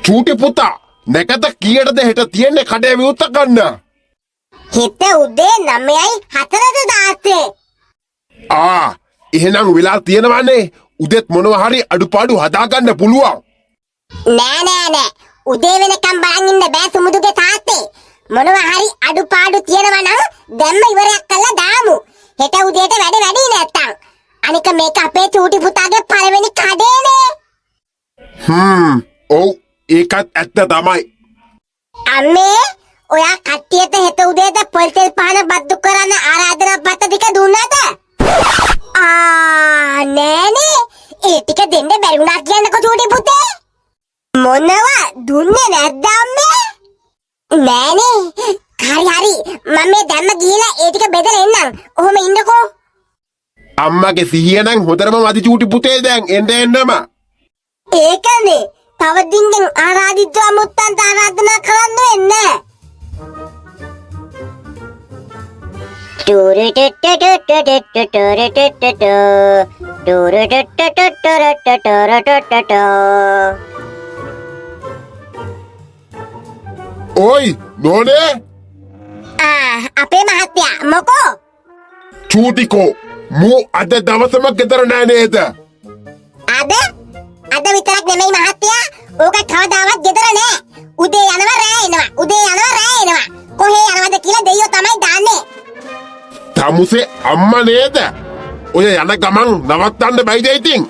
චූටි පුතා නැකත කීයටද හෙට තියන්නේ කඩේ විවුත ගන්න? හෙට උදේ 9:04ද දාත්තේ. එහෙනම් වෙලා තියෙනවනේ. උදේත් මොනවා හරි අඩුපාඩු හදාගන්න පුළුවන්. නෑ. උදේ වෙනකම් බලන් ඉන්න බෑ සුමුදුගේ තාත්තේ. මොනවා හරි අඩුපාඩු තියෙනවා නම් දැම්ම ඉවරයක් කළා දාමු. හෙට උදේට වැඩි නැත්තම්. අනික මේක අපේ චූටි පුතාගේ පළවෙනි කඩේනේ. ඔව් ඒකත් ඇත්ත තමයි. අම්මේ ඔයා කට්ටියට හෙට උදේට පොල් තෙල් පාන බද්දු කරන්න ආරාධනා පත්‍ර ටික දුන්නාද? නෑනේ. ඒ ටික දෙන්න බැරි වුණා කියන්නකෝ චූටි පුතේ. මොනවා දුන්නේ නැද්ද අම්මේ? නෑනේ. හරි මම මේ දැම්ම ගිහලා ඒ ටික බෙදලා එන්නම්. ඔහොම ඉන්නකෝ. අම්මගේ සිහිය නම් හොඳටම මදි චූටි පුතේ දැන් එන්නම. ඒකනේ. තව දින්ගෙන් ආරාධිත මුත්තන්ට ආරාධනා කරන්න වෙන්නේ. ඔයි නෝනේ. අපේ මහත්තයා මොකෝ? චූටිකෝ මූ අද දවසම ගෙදර නෑ නේද? අද විතරක් නෙමෙයි මහත්තයා. ඕක කවදාවත් ගෙදර නෑ. උදේ යනවා රෑ එනවා. කොහේ යනවද කියලා දෙයියෝ තමයි දාන්නේ. තමුසේ අම්මා නේද? ඔය යන ගමන් නවත්තන්න බැයිද ඉතින්?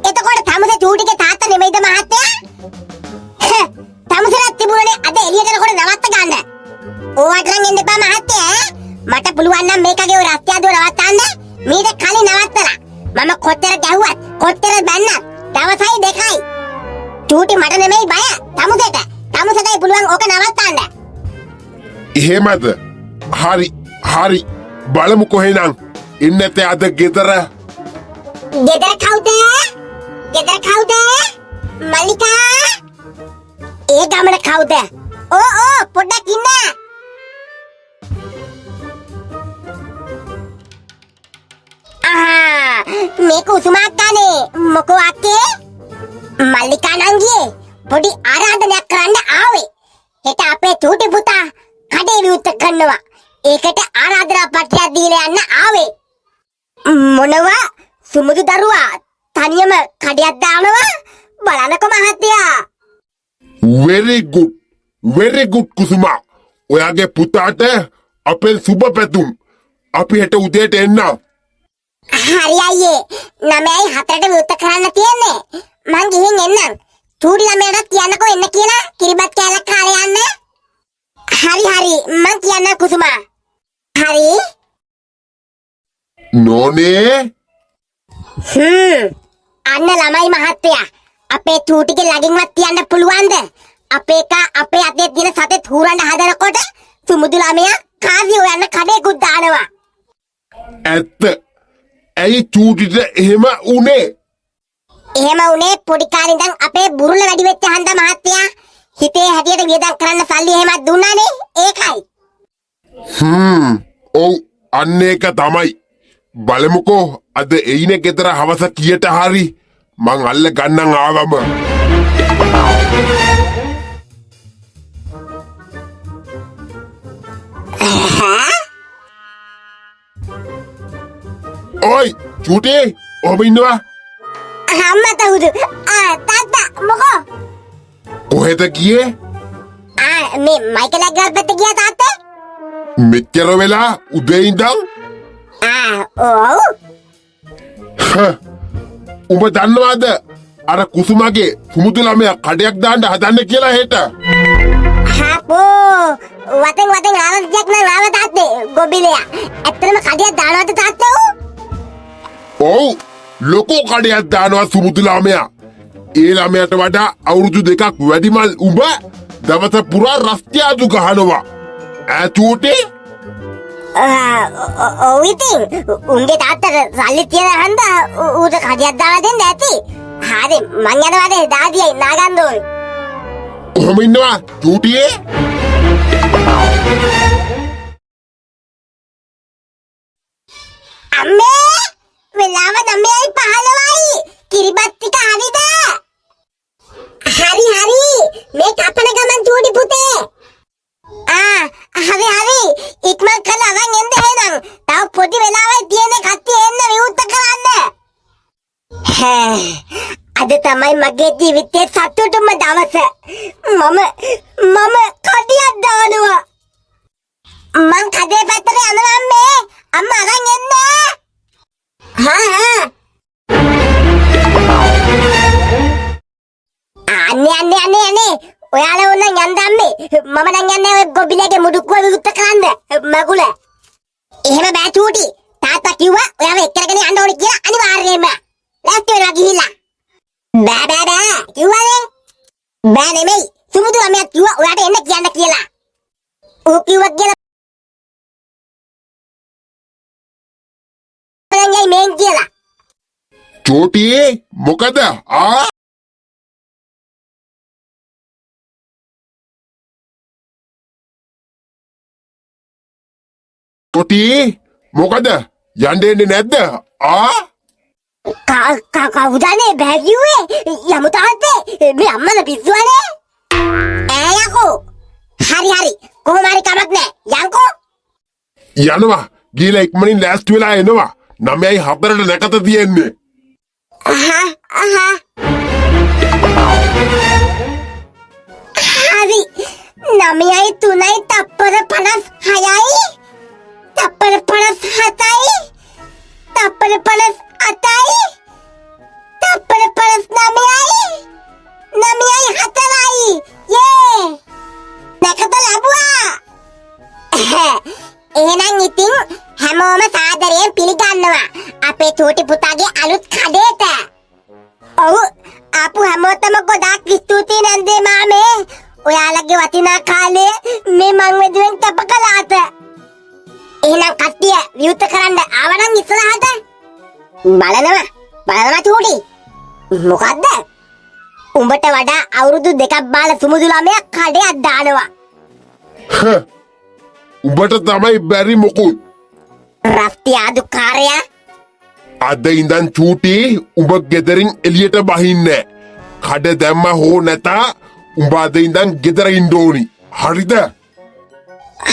එතකොට තමුසේ චූටිගේ තාත්තා නෙමෙයිද මහත්තයා? තමුසේට තිබුණනේ අද එළියට යනකොට නවත්ත ගන්න. ඕවට නම් එන්න එපා මහත්තයා. මට පුළුවන් නම් මේකගේ ඔය රස්තියාදුව නවත්තන්න. මීට කලින් නවත්තලා. මම කොච්චර ගැහුවත් කොච්චර බැන්නත් දවසයි දෙකයි. චූටි මට නෙමෙයි බය තමුසේටයි පුළුවන් ඕක නවත්තන්න. එහෙමද? හරි බලමු කොහෙනම් ඉන්නතේ අද ගෙදර. ගෙදර කවුද? මල්ලිකා. ඒ ගමන කවුද? පොඩ්ඩක් ඉන්න. මේක උසුමාක්කානේ. මොකෝ අක්කේ? මල්ලිකා නංගියේ පොඩි ආරාධනයක් කරන්න ආවේ. හෙට අපේ චූටි පුතා කඩේ විවුර්ත කරනවා. ඒකට ආරාධනා පත්‍රයක් දීලා යන්න ආවේ. මොනවා? සුමුදු දරුවා තනියම කඩයක් දානවා? බලන්නකො මහත්තයා. very good Kusuma. ඔයාගේ පුතාට අපේ සුබ පැතුම්. අපි හෙට උදේට එන්න. හරි අයියේ. 9:04ට විවුර්ත කරන්න තියෙන්නේ. මං ගිහින් එන්නම්. චූටි ළමයාට කියන්නකෝ එන්න කියලා. කිරිබත් කෑල්ලක් කාලා යන්න. හරි මං කියන්න කුසුමා. හරි නෝනේ. අන්න ළමයි මහත්තයා. අපේ චූටිගේ ළඟින්වත් තියන්න පුළුවන්ද? අපේ අතේ තියෙන සතෙත් හූරන්න හදනකොට සුමුදු ළමයා කාසියෝ යන කඩේකුත් දානවා. ඇත්ත. ඇයි චූටිට එහෙම උනේ? එහෙම උනේ පොඩි කාලේ ඉඳන් අපේ බුරුල වැඩි වෙච්ච හන්ද මහත්තයා. හිතේ හැටියට වියදම් කරන්න සල්ලි එහෙමත් දුන්නානේ. ඒකයි. ඔව් අන්න ඒක තමයි. බලමුකෝ අද එයිනේ ගෙදර හවස කීයට හරි මං අල්ල ගන්නම් ආවම. ඔයි චූටි ඔහම ඉන්නවා. අම්මා තවුදු. තාත්තා මොකෝ? කොහෙද ගියේ? මේ මයිකලක් ගාපෙට ගියා තාත්තා. මෙච්චර වෙලා උදේ ඉඳන්? ඔව්. උඹ දන්නවද අර කුසුමගේ සුමුදු ළමයා කඩයක් දාන්න හදන්න කියලා හෙට? වතෙන් ආරංචියක් නම් ආව තාත්තේ ගොබිලයා. ඇත්තටම කඩයක් දානවද තාත්තෝ? ඔව් ලොකෝ කඩයක් දානවා සුමුදු ළමයා. ඒ ළමයාට වඩා අවුරුදු 2ක් වැඩිමල් උඹ දවස පුරා රස්තියාදු ගහනවා. චූටි? ඔව් ඉතින් උන්ගේ තාත්තට සල්ලි තියන හන්ද ඌට කඩයක් දාලා දෙන්න ඇති. හරි මං යනවාද දාදියයි නාගන්න ඕනේ. කොහොම ඉන්නවා චූටියේ? අම්මේ කරලා අරන් එන්න එහෙනම්. තව පොඩි වෙලාවයි තියෙන්නේ කට්ටිය එන්න විවුර්ත කරන්න. අද තමයි මගේ ජීවිතේ සතුටුම දවස. මම කඩියක් දානවා. මං කඩේ පැත්තට යනවා අම්මේ. අම්මා අරන් එන්න. අනේ ඔයාලා ඕන යන්න අම්මේ. මම නම් යන්නේ ඔය ගොබිලගේ මුඩුක්කුව විවුර්ත කරන්න. මගුල. එහෙම බෑ චූටි. තාත්තා කිව්වා ඔයාව එක්කරගෙන යන්න ඕනේ කියලා අනිවාර්යයෙන්ම. ලෑස්ති වෙලා ගිහිල්ලා. බෑ කිව්වනේ. බෑ නෙමෙයි. සුමුදු අම්මා කිව්වා ඔයාට එන්න කියන්න කියලා. ඌ කිව්වා කියලා මං මේන් කියලා. චෝටි මොකද චෝටි මොකද යන්නේ නැද්ද කවුදනේ බෑ කිව්වේ? යමු තාත්තේ. මේ අම්මලා පිස්සුවනේ. යකෝ. හරි කොහොම හරි කමක් නෑ. යන්කෝ. යනවා ගිහලා ඉක්මනින් ලෑස්ති වෙලා එනවා 9:04ට නැකත තියෙන්නේ. හරි 9:03යි තප්පර 56යි තප්පර 57යි තප්පර 58යි තප්පර 59යි 9:04යි යේ නැකත ලැබුවා. එහෙනම් ඉතින් හැමෝම සාදරයෙන් පිළිගන්නවා අපේ චූටි පුතාගේ අලුත් කඩේට. ඔව් ආපු හැමෝටම ගොඩාක් ස්තුතියි නන්දේ මාමේ. ඔයාලගේ වටිනා කාලය මේ මං වෙනුවෙන් කැප කළාට. එහෙනම් කට්ටිය විවුර්ත කරන්න ආවනම් ඉස්සරහට බලනවා චූටි. මොකද්ද? උඹට වඩා අවුරුදු 2ක් බාල සුමුදු ළමයා කඩයක් දානවා. උඹට තමයි බැරි මොකුත්. රස්තියාදු කාර්යයා අද ඉඳන් චූටි උඹ ගෙදරින් එළියට බහින්නේ. කඩ දැම්ම හෝ නැතා උඹ අද ඉඳන් ගෙදර ඉන්න ඕනි. හරිද?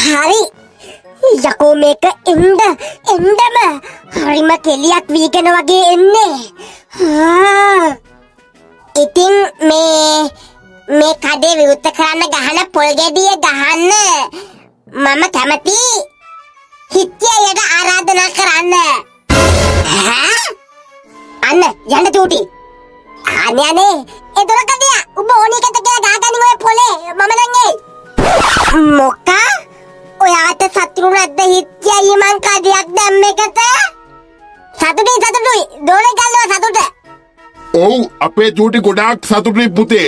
හරි. යකෝ මේක එන්නම හරිම කෙලියක් වීගෙන වගේ එන්නේ. ඉතින් මේ කඩේ විවුර්ත කරන්න ගහන පොල් ගෙඩිය ගහන්න මම කැමති හිටියට ආරාධනා කරන්න. අන්න යන්න චූටි. අනේ ඒ දොරකඩිය උඹ ඕනිකට කියලා ගහගන්න ඔය පොලේ මම නම් එයි. මොකා? ඔයාට සතුරු නැද්ද හිටියයි මං කඩියක් දැම්මේකට? සතුටුයි දෝලේ ගන්නවා සතුට. ඔව් අපේ චූටි ගොඩාක් සතුටුයි පුතේ.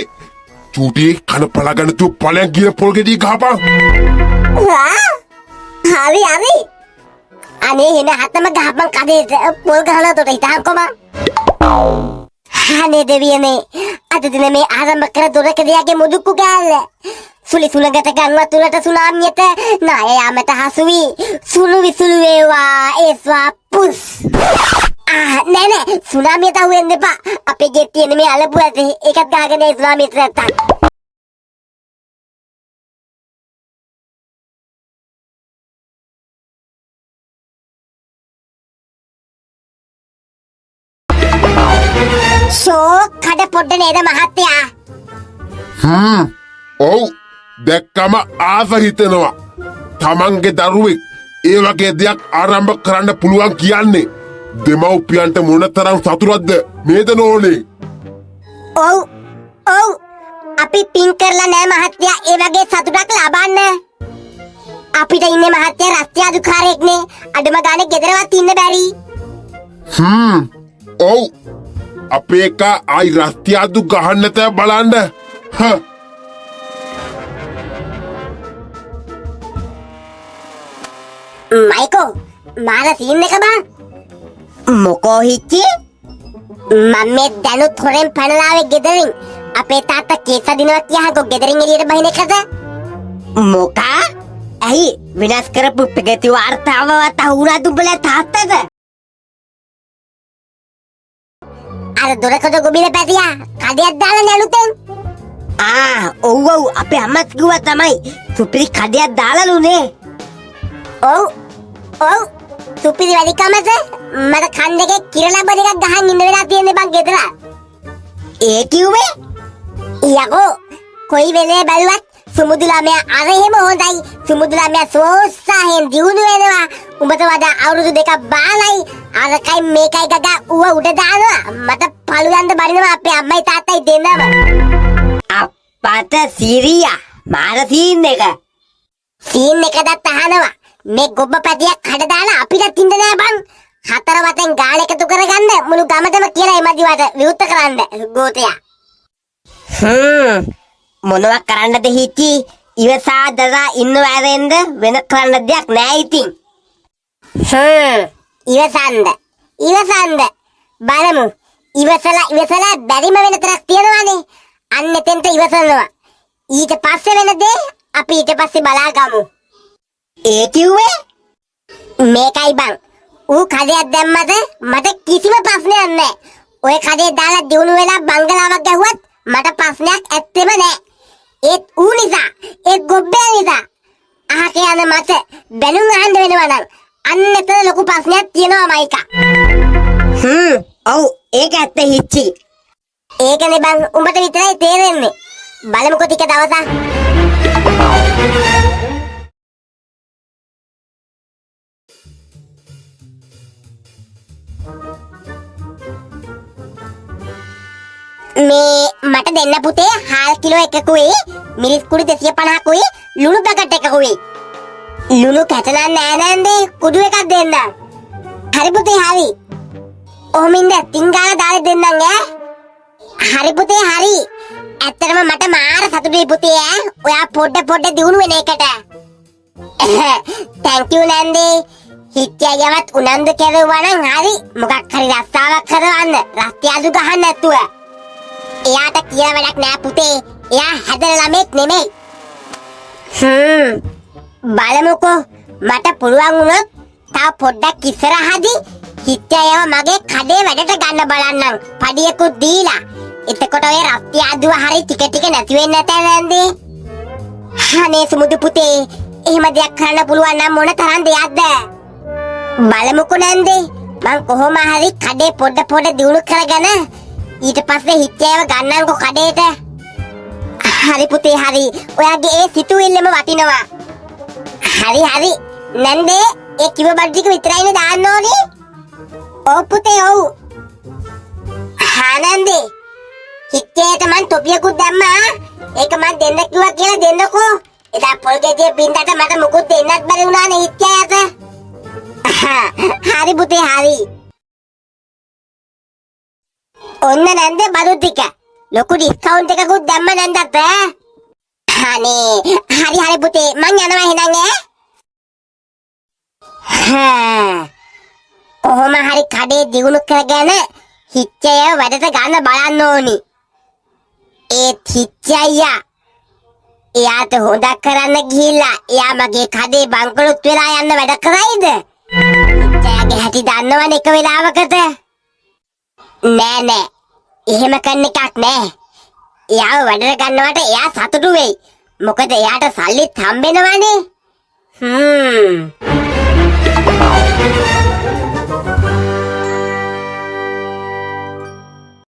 චූටි කන පළගන්න තු පළයන් ගිය පොල් ගෙඩිය ගහපන්. හරි අනේ එන හතම ගහපන් කඩේට පොල් ගහලා තොට හිතන්කොම. අනේ දෙවියනේ අද දින මේ ආරම්භ කර දොරකඩියගේ මුදුක්කු ගෑල්ල සුලි සුලඟට ගන්ව තුලට සුනාමියට නාය යාමට හසු වී සුළු විසුළු වේවා ඒස්වා පුස්. නෑ සුනාමියට අහුවෙන්න එපා. අපේ ගෙත් තියෙන මේ අලබු ඇති ඒකත් ගහගෙන ඒ සුනාමියට නැත්තම්. කඩ පොඩ්ඩ නේද මහත්තයා? ඔව් දැක්කම ආස හිතෙනවා. තමන්ගේ දරුවෙක් ඒ වගේ දෙයක් ආරම්භ කරන්න පුළුවන් කියන්නේ දෙමව්පියන්ට මොනතරම් සතුටක්ද නේද නෝනේ? ඔව් අපි පින් කරලා නෑ මහත්තයා ඒ වගේ සතුටක් ලබන්න. අපිට ඉන්නේ මහත්තයා රස්තියාදුකාරයෙක්නේ. අඩම ගානේ ගෙදරවත් ඉන්න බැරි. ඔව් අපේ එක ආයි රස්තියාදු ගහන්න නැත බලන්න. මයිකෝ මාර සීන් එක බං. මොකෝ හිච්චි? මම මේ දැනුත් හොරෙන් පැනලාවේ ගෙදරින් අපේ තාත්තා කේස දිනවා කියහකෝ ගෙදරින් එළියට බහින එකද? මොකා? ඇයි විනාශ කරපු ප්‍රගති වාර්තාවවත් අහුණා දුඹලා තාත්තද? අර දොරකඩ ගොබිල පැටියා කඩයක් දාලා නැලුතෙන්. ඔව් අපේ අම්මත් කිව්වා තමයි සුපිරි කඩයක් දාලාලුනේ. ඔව් ඔව් සුපිරි වැඩිකමද මට කන් දෙකේ කිරලබ්බ දෙකක් ගහන් ඉන්න වෙලා තියෙන්නේ බං ගෙදර. ඒ කිව්වේ යකෝ කොයි වෙලේ බැලුවත් සුමුදු ළමයා අර එහෙම හොඳයි. සුමුදු ළමයා සෝස්සාහෙන් දියුණු වෙනවා. උඹට වඩා අවුරුදු දෙකක් බාලයි. අරකයි මේකයි ගගා ඌව උඩ දානවා. මට පළු යන්න බරිනවා අපේ අම්මයි තාත්තයි දෙන්නම. අප්පට සිරියා මාර සීන් එක. සීන් එකකට අහනවා. මේ ගොබ්බ පැටියක් කඩ දාලා අපිට තින්න නෑ බං. හතර වතෙන් ගාල එකතු කරගන්න මුළු ගමටම කියලා එමදිවට විවුර්ත කරන්න ගෝතයා. මොනවා කරන්නද හිටි ඉවසා දලා ඉන්න වැරෙන්ද වෙන කරන්න දෙයක් නෑ ඉතින්. ඉවසන්ද බලමු. ඉවසලා බැරිම වෙන තරක් තියනවානේ. අන්න එතෙන්ට ඉවසනවා. ඊට පස්සේ වෙන දේ අපි ඊට පස්සේ බලාගමු. ඒ කිව්වේ මේකයි බං. ඌ කඩයක් දැම්මද මට කිසිම ප්‍රශ්නයක් නෑ. ඔය කඩේ දාලා දිනු වෙලා බංගලාවක් ගැහුවත් මට ප්‍රශ්නයක් ඇත්තෙම නෑ. ඒත් ඌ නිසා ඒ ගොබ්බෑ නිසා අහක යන මට බැනුම් අහන්න වෙනවා නම් අන්න එතන ලොකු ප්‍රශ්නයක් තියෙනවා මයිකා. ඔව් ඒක ඇත්ත හිච්චි. ඒකනේ බං උඹට විතරයි තේරෙන්නේ. බලමුකෝ ටික දවසක්. මේ මට දෙන්න පුතේ හාල් කිලෝ එකකුයි මිරිස් කුඩු 250කුයි ලුණු පැකට් එකකුයි. ලුණු කැටලන්න නෑ නෑන්දේ කුඩු එකක් දෙන්න. හරි පුතේ හරි. ඔහොමින්ද තින්ගාල දාලා දෙන්නම් ඈ. හරි පුතේ හරි. ඇත්තටම මට මාර සතුටුයි පුතේ ඈ. ඔයා පොඩ දියුණු වෙන එකට. thank you නන්දේ. හිටියයවත් උනන්දු කෙරුවා නම් හරි. මොකක් හරි රස්සාවක් කරවන්න. රස්තිය අඩු ගහන්න නැතුව. එයාට කියලා වැඩක් නෑ පුතේ. එයා හැදෙන ළමෙක් නෙමෙයි. බලමුකෝ මට පුළුවන් වුණොත් තව පොඩ්ඩක් ඉස්සරහදී හිටියව මගේ කඩේ වැඩට ගන්න බලන්නම්. පඩියකුත් දීලා. එතකොට ඔය රස්තිය අදුව හරි ටික නැති වෙන්නේ නැතේ නන්දේ. අනේ සුමුදු පුතේ එහෙම දෙයක් කරන්න පුළුවන් නම් මොන තරම් දෙයක්ද? බලමුකෝ නන්දේ මං කොහොම හරි කඩේ පොඩ දියුණු කරගෙන ඊට පස්සේ හිටියව ගන්නන්කො කඩේට. හරි පුතේ හරි. ඔයාගේ ඒ සිතුවිල්ලම වටිනවා. හරි නන්දේ ඒ කිව බඩ්ජික විතරයිනේ දාන්න ඕනේ. ඔව් පුතේ ඔව්. නන්දේ හිටියට මං තොපියකුත් දැම්මා. ඒක මං දෙන්න කිව්වා කියලා දෙන්නකෝ. එදා පොල් ගෙඩිය බින්දට මට මුකුත් දෙන්නත් බැරි වුණානේ හිටියට. හරි පුතේ හරි. ඔන්න නන්දේ බඩු ටික. ලොකු ඩිස්කවුන්ට් එකකුත් දැම්ම නන්දත් ඈ. අනේ හරි පුතේ මං යනවා එහෙනම් ඈ. කොහොම හරි කඩේ දියුණු කරගෙන හිච්චය වැඩට ගන්න බලන්න ඕනි. ඒත් හිච්චයියා එයාට හොදක් කරන්න ගිහිල්ලා එයා මගේ කඩේ බංකොලොත් වෙලා යන්න වැඩ කරයිද? හිච්චයගේ හැටි දන්නවනේ එක වෙලාවකට. නෑ එහෙම කරන එකක් නෑ. එයාව වැඩට ගන්නවට එයා සතුටු වෙයි. මොකද එයාට සල්ලිත් හම්බෙනවනේ.